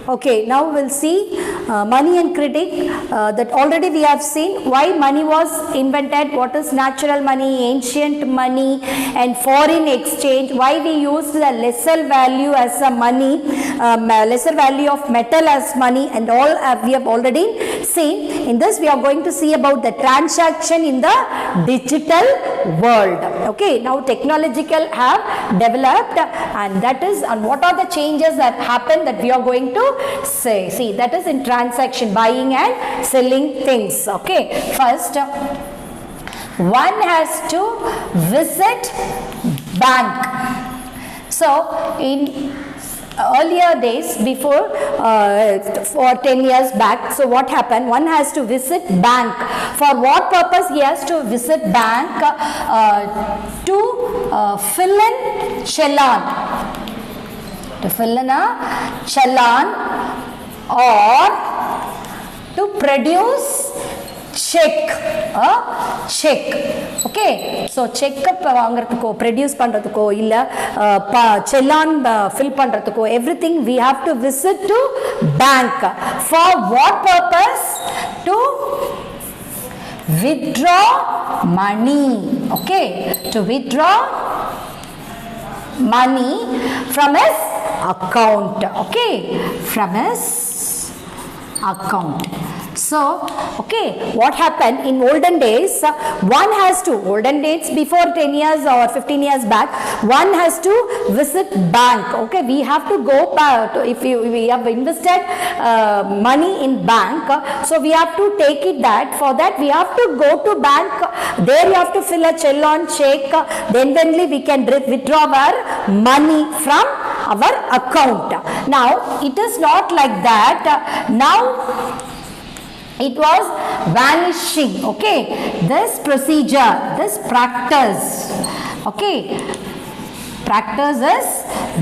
Okay, now we'll see money and critic. That already we have seen why money was invented, what is natural money, ancient money and foreign exchange, why we used the lesser value as a money, lesser value of metal as money, and all we have already seen. In this we are going to see about the transaction in the digital world. Okay, now technological have developed, and that is, and what are the changes that happen that we are going to say. See, that is in transaction, buying and selling things. Okay, first one has to visit bank. So in earlier days, before for 10 years back, so what happened, one has to visit bank. For what purpose he has to visit bank? To fill in challan, to fill in a challan, or to produce check, a check. Okay, so check வாங்குறதுக்கோ produce பண்றதுக்கோ இல்ல challan fill பண்றதுக்கோ everything we have to visit to bank. For what purpose? To withdraw money. Okay, to withdraw money from his account. Okay, from his account. So, okay, what happened in olden days, one has to, olden days before 10 years or 15 years back, one has to visit bank. Okay, we have to go back to, if we have invested money in bank, so we have to take it that, for that we have to go to bank, there you have to fill a challan check, then only we can withdraw our money from our account. Now, it is not like that. Now, it was vanishing. Okay, this procedure, this practice, okay, practice is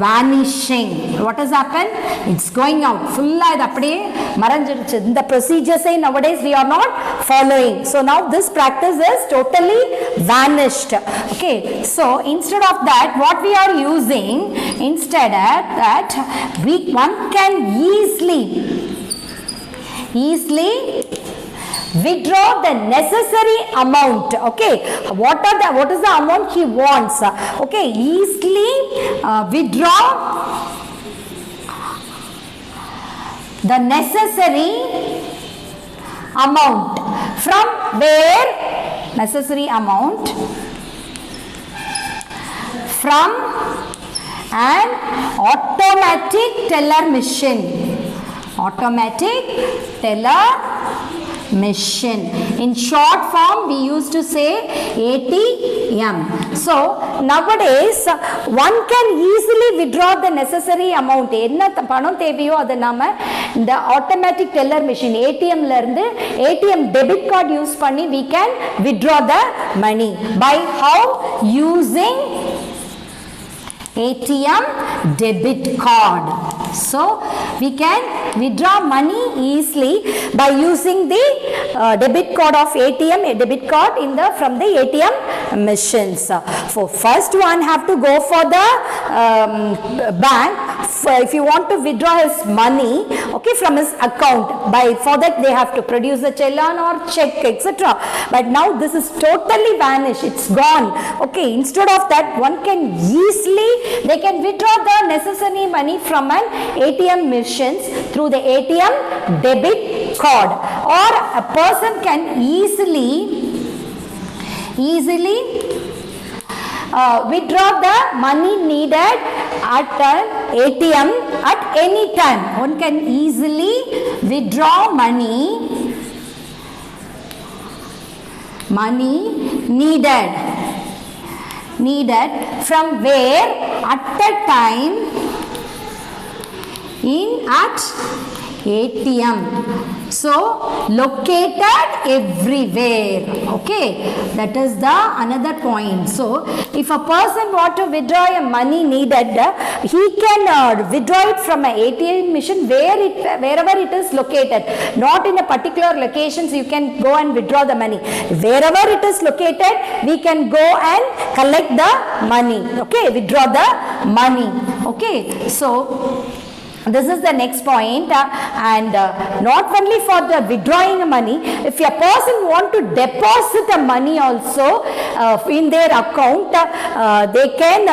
vanishing. What has happened? It's going out. Full the procedures say nowadays we are not following. So now this practice is totally vanished. Okay, so instead of that, what we are using, instead of that, one can easily withdraw the necessary amount. Okay, what is the amount he wants? Okay, easily withdraw the necessary amount. From where? Necessary amount from an automatic teller machine. Automatic teller machine. In short form, we used to say ATM. So nowadays, one can easily withdraw the necessary amount. Enna panam theviyo adu nama the automatic teller machine ATM la irundhu ATM debit card use panni we can withdraw the money. By how? Using ATM debit card. So we can withdraw money easily by using the debit card of ATM, a debit card in the from the ATM machines. For first one have to go for the bank. If you want to withdraw his money, okay, from his account, by for that they have to produce a challan or check, etc. But now this is totally vanished. It's gone. Okay, instead of that, one can easily, they can withdraw the necessary money from an ATM machines through the ATM debit card, or a person can easily withdraw the money needed at an ATM at any time. One can easily withdraw money needed from where? At a time at ATM. So located everywhere. Okay, that is the another point. So if a person want to withdraw a money needed, he can withdraw it from an ATM machine wherever it is located. Not in a particular locations you can go and withdraw the money. Wherever it is located, we can go and collect the money. Okay, withdraw the money. Okay, so This is the next point, and not only for the withdrawing money, if a person want to deposit the money also in their account, they can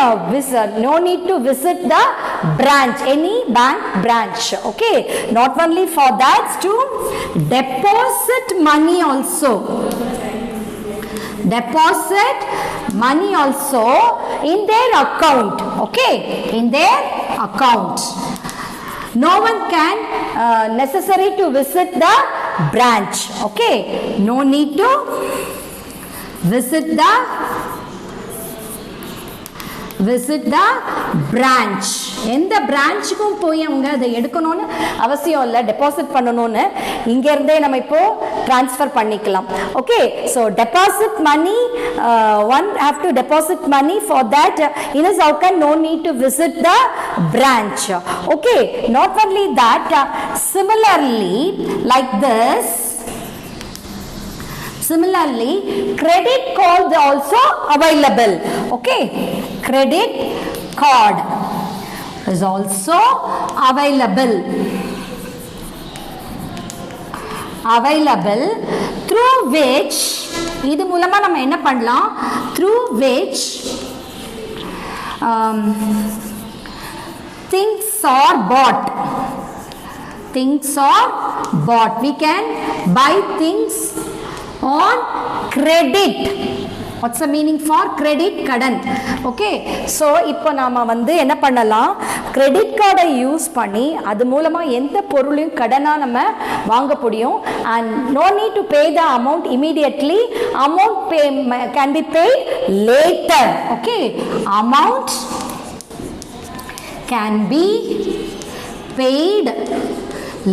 no need to visit the branch, any bank branch. Okay, not only for that, to deposit money also. Deposit money also in their account. Okay, in their account. No one can necessary to visit the branch. Okay, no need to visit the branch. எந்த பிரான்ச்சுக்கும் போய் அவங்க அதை எடுக்கணும்னு அவசியம் இல்லை, deposit பண்ணணும்னு இங்க இருந்தே நம்ம இப்போ ட்ரான்ஸ்ஃபர் பண்ணிக்கலாம். Okay, so deposit money, one have to deposit money for that in his account, no need to visit the branch. Okay, not only that, similarly like this, similarly credit card also available. Okay, credit card is also available through which, இது மூலமா நம்ம என்ன பண்ணலாம், through which things are bought. We can buy things on credit. What's the meaning for credit? கடன். Okay, so இப்போ நாம வந்து என்ன பண்ணலாம், credit card யூஸ் பண்ணி அது மூலமா எந்த பொருளையும் கடனா நம்ம வாங்க முடியும். And no need to pay the amount immediately. Amount can be paid later. Okay, amount can be paid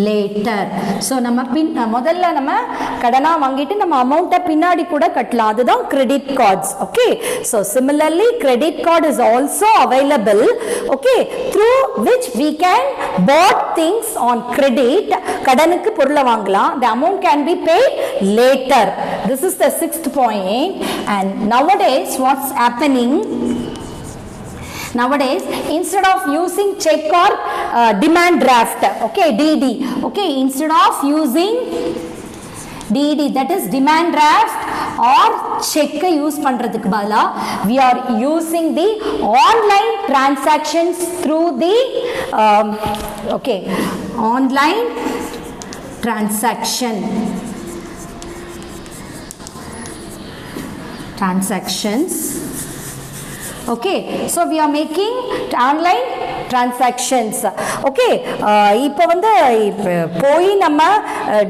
later. So நம்ம முதல்ல நம்ம கடனா வாங்கிட்டு நம்ம அமௌண்ட்டை பின்னாடி கூட கட்டலாம், அதுதான் credit cards. Okay, so similarly credit card is also available. Okay, through which we can bought things on credit. கடனுக்கு பொருளை வாங்கலாம், the amount can be paid later. This is the 6th point. And nowadays what's happening, nowadays instead of using check or demand draft, okay, DD, okay, instead of using DD, that is demand draft or check use பண்றதுக்கு பதிலா we are using the online transactions through the okay, online transactions. Okay, so we are making online transactions. Okay, இப்போ வந்து போய் நம்ம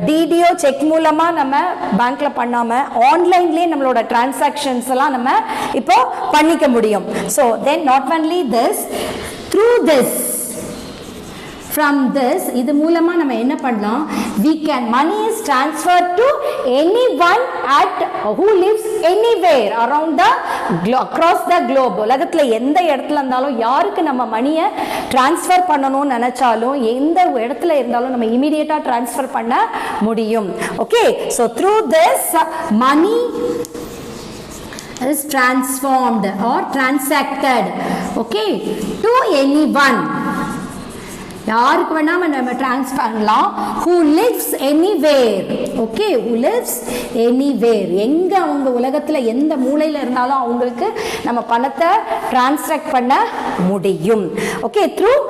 TDO check மூலமா நம்ம பேங்க்ல பண்ணாம ஆன்லைன்லயே நம்மளோட டிரான்சாக்ஷன்ஸ் எல்லாம் நம்ம இப்போ பண்ணிக்க முடியும். So then not only this, through this, from this, இது மூலமா நம்ம என்ன பண்ணலாம், we can, money is transferred to anyone at who lives anywhere around the across the globe. உலகத்துல எந்த இடத்துல இருந்தாலும் யாருக்கு நம்ம மணியை டிரான்ஸ்ஃபர் பண்ணணும்னு நினைச்சாலும் எந்த இடத்துல இருந்தாலும் நம்ம இமிடியேட்டா டிரான்ஸ்ஃபர் பண்ண முடியும். Okay, so through this money is transformed or transacted, okay, to anyone. யாருக்கு வேணாம நம்ம ட்ரான்ஸ்ஃபர் பண்ணலாம், who lives anywhere. Okay, who lives anywhere, எங்க அவங்க உலகத்துல எந்த மூலையில இருந்தாலும் அவங்களுக்கு நம்ம பணத்தை டிரான்ஸ்ஃபர் பண்ண முடியும். Okay, through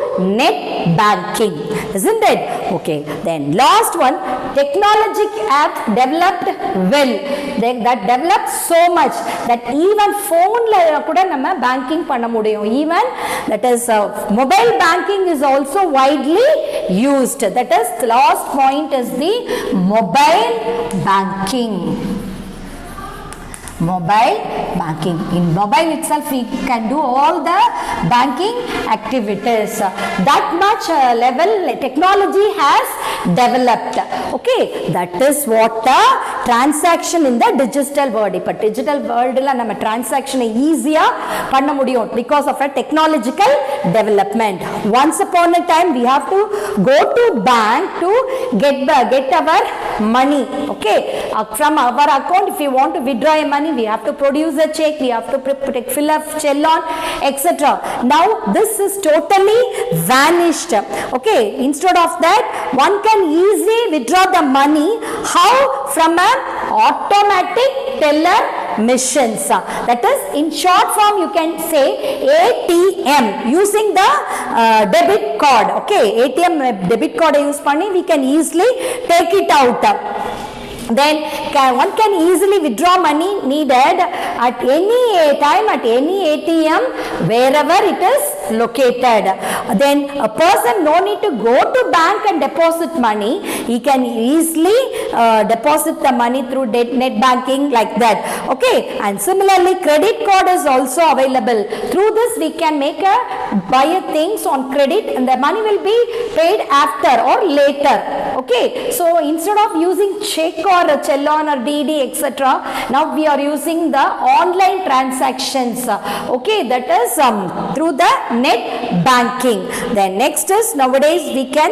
net banking, isn't it? Okay, then last one, technology have developed well, that developed so much that even phoneல கூட நம்ம பேங்கிங் பண்ண முடியும். Even that is mobile banking is also widely used. That is, the last point is the mobile banking. Mobile banking, in mobile itself we can do all the banking activities. That much level technology has developed. Okay, that is what the transaction in the digital world. But digital world la nama transaction easy panna mudiyum because of a technological development. Once upon a time we have to go to bank to get our money. Okay, from our account if we want to withdraw a money we have to produce a check, we have to fill up chelon, etc. Now this is totally vanished. Okay, instead of that one can easily withdraw the money. How? From an automatic teller machines. That is, in short form you can say ATM, using the debit card. Okay, ATM debit card use panni we can easily take it out. Then one can easily withdraw money needed at any time at any ATM wherever it is located. Then a person no need to go to bank and deposit money. He can easily deposit the money through net banking like that. Okay, and similarly credit card is also available. Through this we can make buy things on credit and the money will be paid after or later. Okay, so instead of using check or a chelon or DD etc., now we are using the online transactions. Okay, that is through the net banking. Then next is nowadays we can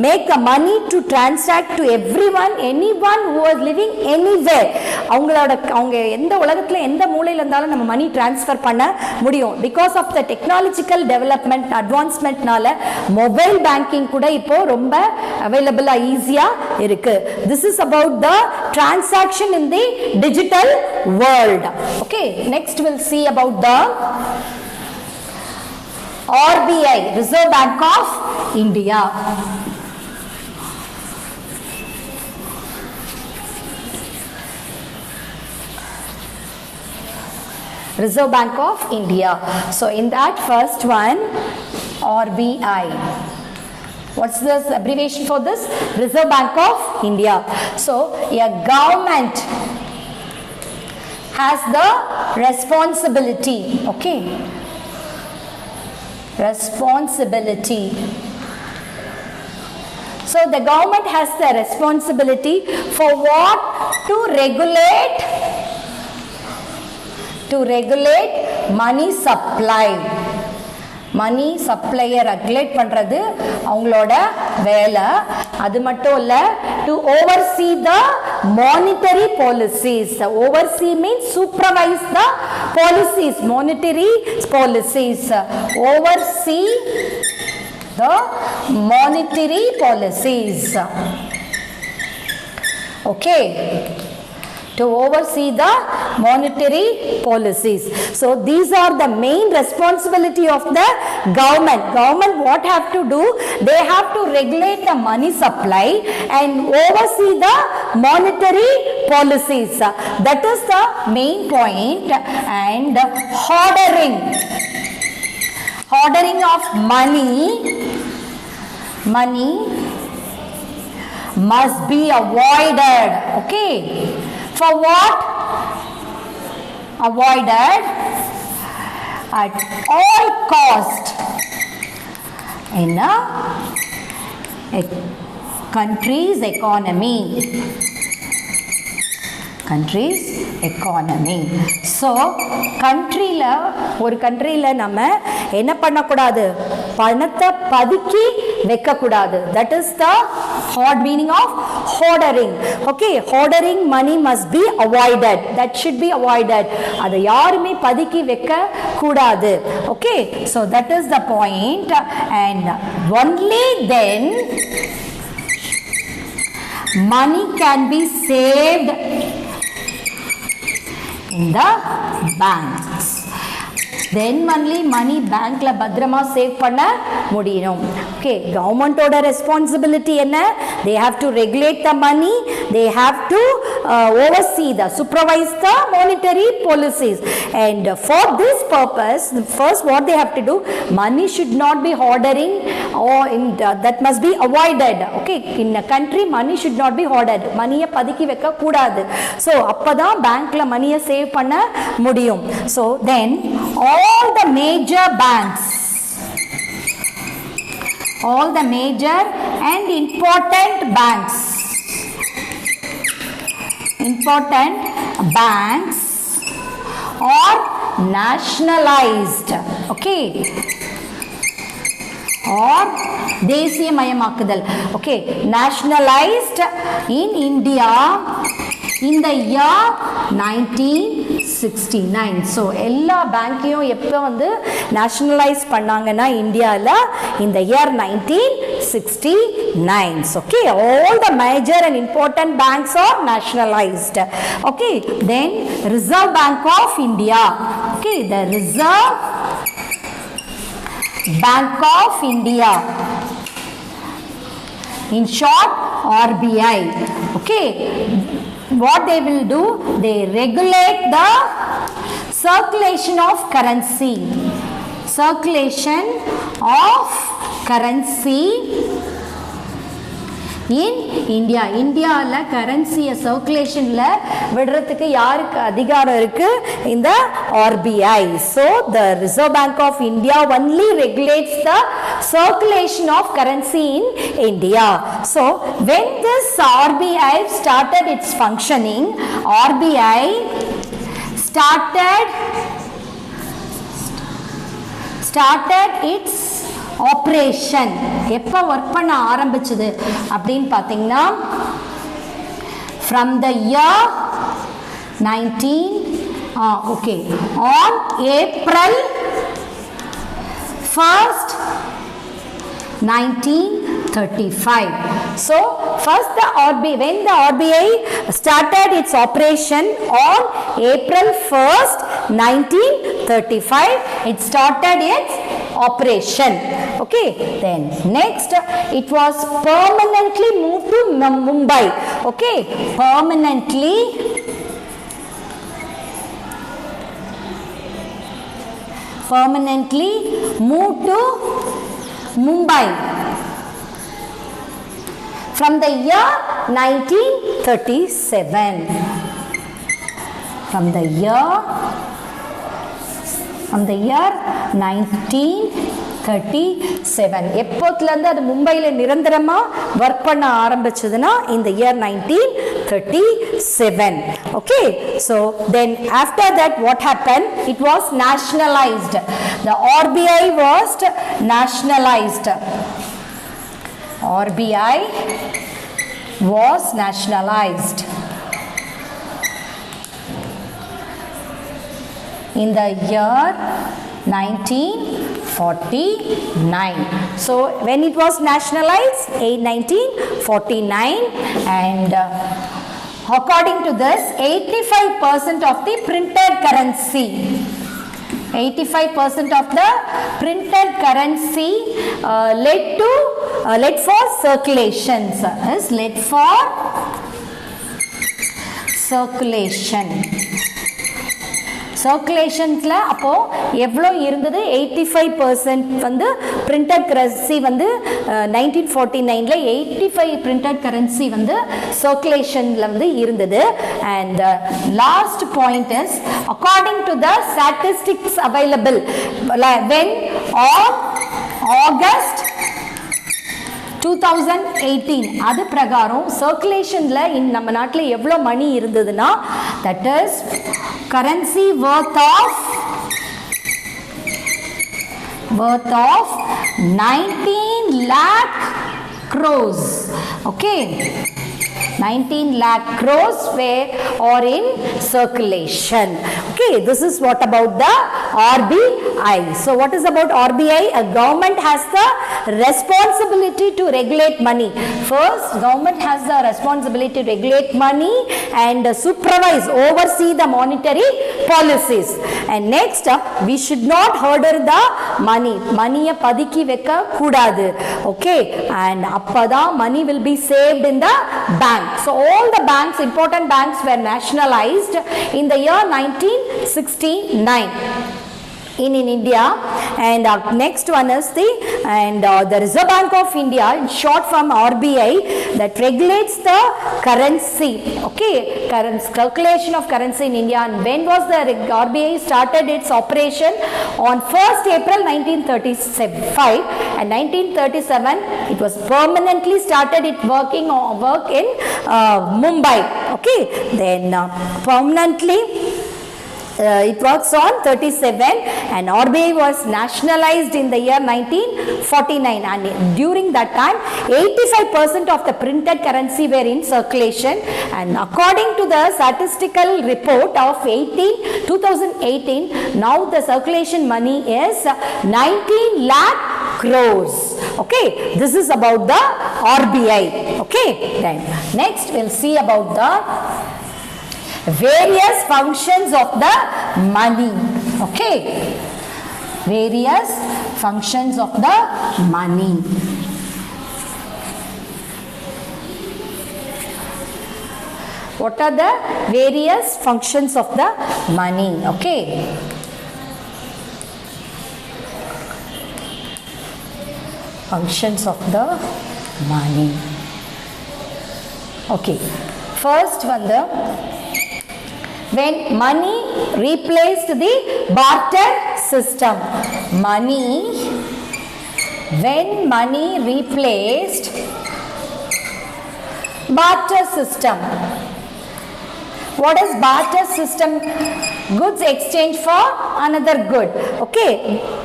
make the money to transact to everyone, anyone who is living anywhere. அவங்க எந்த உலகத்துல எந்த மூலையில இருந்தாலும் நம்ம மணி transfer பண்ண முடியும். Because of the technological development அட்வான்ஸ்மெண்ட்னால மொபைல் பேங்கிங் கூட இப்போ ரொம்ப அவைலபிளா ஈஸியா இருக்கு. This is about the transaction in the digital world. Okay, next will see about the RBI, Reserve Bank of India. Reserve Bank of India. So in that first one, RBI. What's this abbreviation for this? Reserve Bank of India. So a government has the responsibility. Okay, responsibility. So the government has the responsibility for what? To regulate money supply. Money சப்ளையை regulate பண்றது அவங்களோட வேலை. அது மட்டும் இல்ல, to oversee the monetary policies. Oversee means supervise the policies, monetary policies. Oversee the monetary policies. Okay, to oversee the monetary policies. So these are the main responsibility of the government. Government what have to do? They have to regulate the money supply and oversee the monetary policies. That is the main point. And hoarding of money must be avoided. Okay, for what? Avoided at all cost in a country's economy. So ஒரு கண்ட்ரியில் நம்ம என்ன பண்ணக்கூடாது? பணத்தை பதுக்கி வைக்கக்கூடாது. That is the hard meaning of hoarding. Okay, hoarding money must be avoided. That should be avoided. அதை யாருமே பதுக்கி வைக்க கூடாது. Okay, so that is the point. And only then money can be saved in the banks. Then only money bankல பத்திரமா save பண்ண முடியும். Okay, government ஓட responsibility என்ன? They have to regulate the money. They have to oversee supervise the monetary policies. And for this purpose, first what they have to do, money should not be hoarding or that must be avoided. Okay, in a country money should not be hoarded. மணியை பதுக்கி வைக்க கூடாது. So அப்பதான் bankல மணியை save பண்ண முடியும். So then all the major banks all the major and important banks are nationalized, okay, or தேசியமயமாக்குதல், okay, nationalized in India in the year 1969. so எல்லா பேங்கையும் எப்போ வந்து nationalize பண்ணாங்கன்னா இந்தியாவில் in the year 1969. okay, all the major and important banks are nationalized. okay, then Reserve Bank of India, okay, the Reserve Bank of India, in short RBI, okay, what they will do, they regulate the circulation of currency in India. இந்தியாவில் கரன்சியை சர்க்குலேஷனில் விடுறதுக்கு யாருக்கு அதிகாரம் இருக்கு? இந்த RBI. so the Reserve Bank of India only regulates the circulation of currency in India. so when this RBI started its functioning, RBI started its operation. எப்போ work பண்ண ஆரம்பிச்சது அப்படின்னு பார்த்தீங்கன்னா from the year 19 on April 1st 1935. so first the RBI, when the RBI started its operation on April 1st 1935, it started its operation. okay, then next it was permanently moved to Mumbai. okay, permanently moved to Mumbai from the year 1937. From the year 1937. எப்போத்துலேருந்து அது மும்பையில் நிரந்தரமாக work பண்ண ஆரம்பிச்சதுன்னா இந்த year 1937. okay, so then after that what happened? It was nationalized. The RBI was nationalized. RBI was nationalized in the year 1949. so when it was nationalized in 1949, and according to this 85% of the printed currency 85% of the printed currency led for circulations is led for circulation. சர்க்குலேஷன்ஸில் அப்போது எவ்வளோ இருந்தது? 85% வந்து printed currency வந்து 1949 85 printed currency வந்து சர்க்குலேஷனில் வந்து இருந்தது. And last point is according to the statistics available when on August 2018 அது பிரகாரம் சர்க்குலேஷனில் நம்ம நாட்டில் எவ்வளோ மணி இருந்ததுன்னா, that is currency worth of 19 lakh crores. okay, 19 lakh crores are in circulation. okay, this is what about the RBI. so what is about RBI? A government has the responsibility to regulate money. First, government has the responsibility to regulate money and supervise, oversee the monetary policies. And next, we should not hoard the money. Money padiki vekka kudadu. okay, and appada money will be saved in the bank. So all the banks, important banks, were nationalized in the year 1969. in India. And next one is the Reserve Bank of India, in short from RBI, that regulates the currency, okay, calculation of currency in India. And when was the RBI started its operation? On 1st April 1935, and 1937 it was permanently started its work in Mumbai, okay. Then permanently it works on 37, and RBI was nationalized in the year 1949, and during that time 85% of the printed currency were in circulation. And according to the statistical report of 2018, now the circulation money is 19 lakh crores. Okay, this is about the RBI. Okay, then next we'll see about the various functions of the money. Okay, various functions of the money. What are the various functions of the money? Okay, functions of the money. Okay, first one, when money replaced the barter system. When money replaced barter system. What is barter system? Goods exchange for another good. Okay,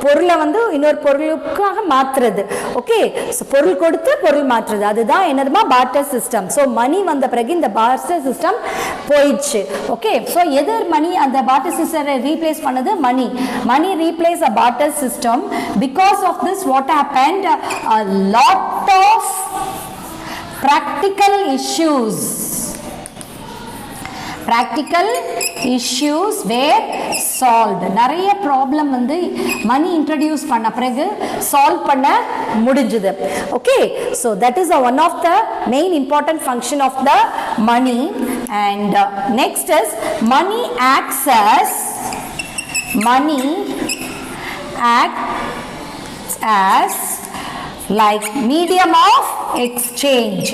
பொருளை வந்து இன்னொரு பொருளுக்காக மாற்றுறது. Okay, so பொருள் கொடுத்து பொருள் மாற்றுறது, அதுதான் என்னதுமா barter system. ஸோ மணி வந்த பிறகு இந்த barter system போயிடுச்சு. ஓகே, ஸோ எது மணி அந்த barter system ரீப்ளேஸ் பண்ணது? மணி replace a barter system. Because of this, what happened? A lot of practical issues were solved. நிறைய ப்ராப்ளம் வந்து மணி இன்ட்ரடியூஸ் பண்ண பிறகு சால்வ் பண்ண முடிஞ்சது. Okay, so that is one of the main important function of the money. And next is money acts as like medium of exchange.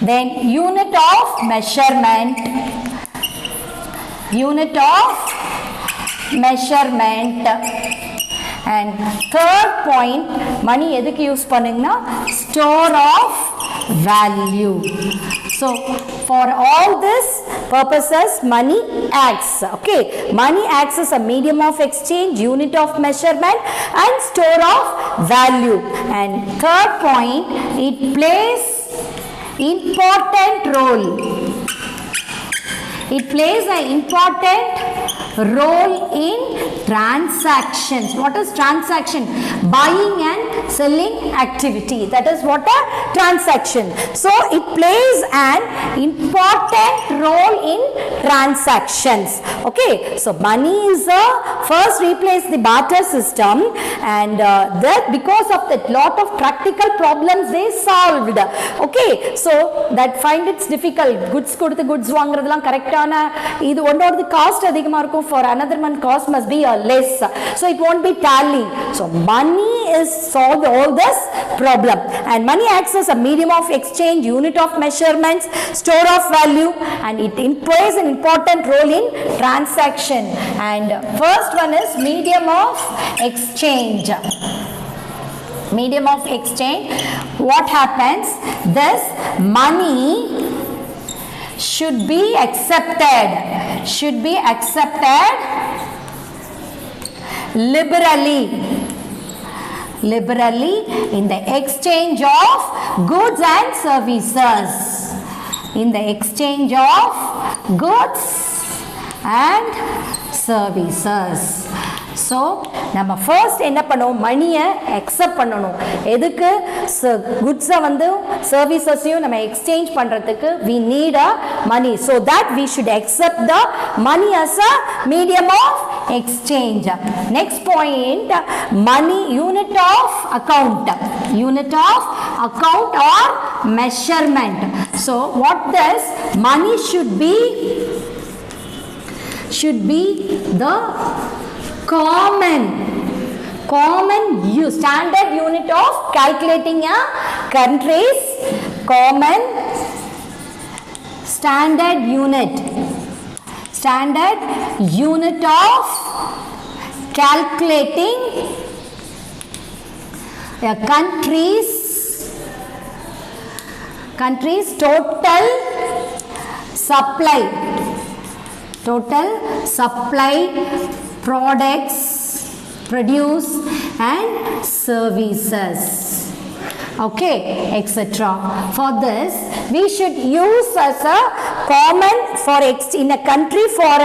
Then unit of measurement. And third point, money எதுக்கு use பண்ணீங்கன்னா store of value. So for all this purposes, money acts. Okay, money acts as a medium of exchange, unit of measurement, and store of value. And third point, it plays important role. It plays an important role in transactions. What is transaction? Buying and selling activity. That is what a transaction. So it plays an important role in transactions. Okay, so money is first replace the barter system, and that because of that lot of practical problems they solved. Okay, so that find it's difficult. Goods கொடுத்து goods வாங்குறதெல்லாம் கரெக்டான இது ஒன்னோட cost அதிகமா இருக்கும். For another one cost must be less, so it won't be tally. So money is solve all this problem, and money acts as a medium of exchange, unit of measurements, store of value, and it plays an important role in transaction. And first one is medium of exchange. What happens? This money should be accepted liberally in the exchange of goods and services. So நம்ம first என்ன பண்ணோம்? மணியை accept பண்ணணும். எதுக்கு? குட்ஸை வந்து சர்வீசஸையும் நம்ம exchange பண்ணுறதுக்கு we need a money, so that we should accept the money as a medium of exchange. Next point, money unit of account or measurement. So what this money should be the common use, standard unit of calculating a country's common standard unit of calculating a country's total supply products, produce and services, okay, etc. For this we should use as a common in a country for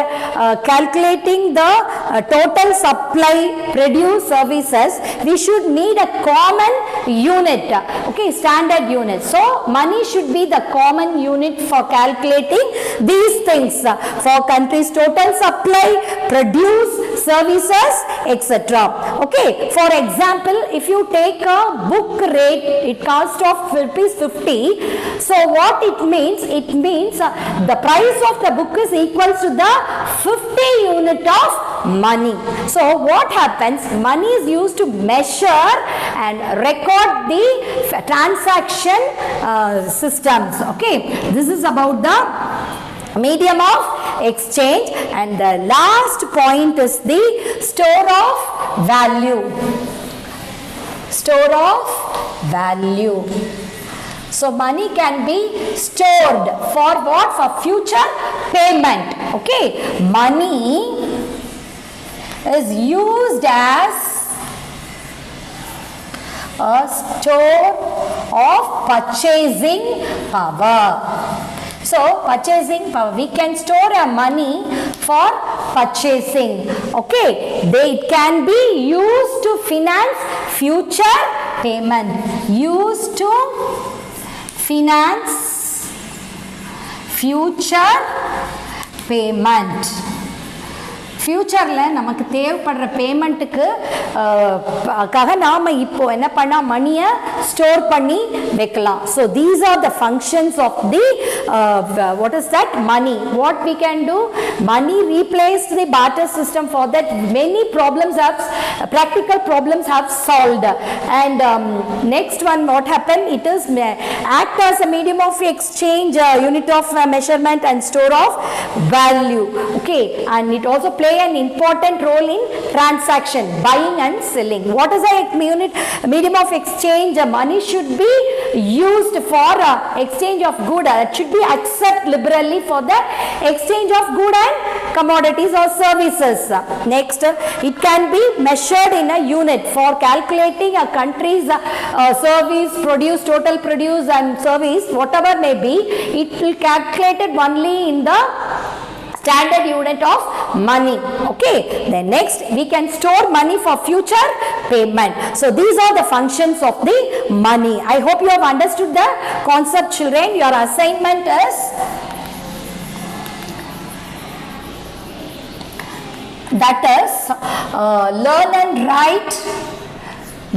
calculating the total supply produce services. We should need a common unit, okay, standard unit. So money should be the common unit for calculating these things for country's total supply, produce, services, etc. Okay, for example, if you take a book rate, it costs of ₹50. So what it means? It means the price of the book is equal to the 50 unit of money. So what happens? Money is used to measure and record the transaction systems. Okay, this is about the medium of exchange. And the last point is the store of value. So money can be stored for what? For future payment. Okay, money is used as a store of purchasing power. So purchasing power, we can store our money for purchasing. Okay, it can be used to finance future payment. Used to finance future payment. ஃபியூச்சரில் நமக்கு தேவைப்படுற பேமெண்ட்டுக்காக நாம் இப்போ என்ன பண்ணால் மணியை store பண்ணி வைக்கலாம். So these are the functions of the what is that money. What we can do? Money replaced the barter system. For that many problems have practical problems have solved. And next one, what happened? It is act as a medium of exchange, unit of measurement and store of value. Okay, and it also play an important role in transaction, buying and selling. What is a medium of exchange? Money should be used for exchange of good. It should be accepted liberally for the exchange of good and commodities or services. Next, it can be measured in a unit for calculating a country's service, produce, total produce and service, whatever may be. It will calculated only in the standard unit of money. Okay, then next we can store money for future payment. So these are the functions of the money. I hope you have understood the concept, children. Your assignment is learn and write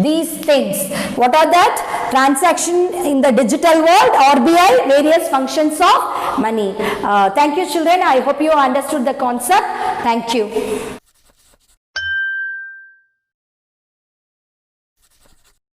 these things. What are that? Transaction in the digital world, RBI, various functions of money. Thank you, children. I hope you understood the concept. Thank you.